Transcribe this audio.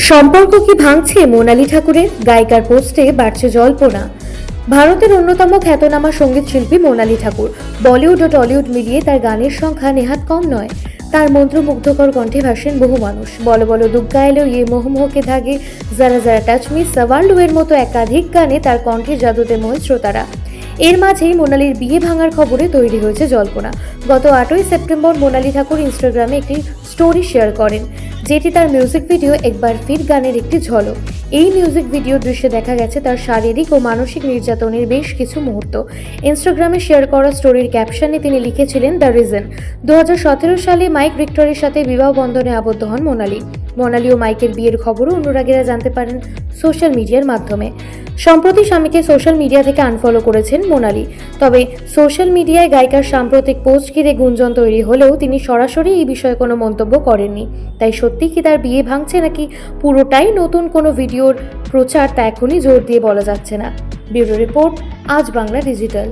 সম্পর্ক কি ভাঙছে মোনালি ঠাকুরের? গায়িকার পোস্টে বাড়ছে জল্পনা। ভারতের অন্যতম খ্যাতনামা সঙ্গীত শিল্পী মোনালি ঠাকুর। বলিউড ও টলিউড মিলিয়ে তার গানের সংখ্যা নেহাত কম নয়। তার মন্ত্রমুগ্ধকর কণ্ঠে ভাসেন বহু মানুষ। বলো বলো দুগ্গা এলো, ইয়ে মোহ মোহকে ধাগে, যারা যারা টাচ মি, সওয়ালু এর মতো একাধিক গানে তার কণ্ঠের জাদুতে মোহে শ্রোতারা। এর মাঝেই মোনালির বিয়ে ভাঙার খবরে তৈরি হয়েছে জল্পনা। গত 8ই সেপ্টেম্বর মোনালি ঠাকুর ইনস্টাগ্রামে একটি স্টোরি শেয়ার করেন, যেটি তার মিউজিক ভিডিও একবার ফির গানের একটি ঝলক। এই মিউজিক ভিডিও দৃশ্যে দেখা গেছে তার শারীরিক ও মানসিক নির্যাতনের বেশ কিছু মুহূর্ত। ইনস্টাগ্রামে শেয়ার করা স্টোরির ক্যাপশনে তিনি লিখেছিলেন, দ্য রিজন। 2017 সালে মাইক ভিক্টরের সাথে বিবাহ বন্ধনে আবদ্ধ হন মোনালি। মোনালি ও মাইকের বিয়ের খবরও অনুরাগীরা জানতে পারেন সোশ্যাল মিডিয়ার মাধ্যমে। সম্প্রতি স্বামীকে সোশ্যাল মিডিয়া থেকে আনফলো করেছেন মোনালি। তবে সোশ্যাল মিডিয়ায় গায়িকার সাম্প্রতিক পোস্ট ঘিরে গুঞ্জন তৈরি হলেও তিনি সরাসরি এই বিষয়ে কোনো মন্তব্য করেননি। তাই সত্যি কি তার বিয়ে ভাঙছে নাকি পুরোটাই নতুন কোনো ভিডিওর প্রচার, তা এখনই জোর দিয়ে বলা যাচ্ছে না। ব্যুরো রিপোর্ট, আজ বাংলা ডিজিটাল।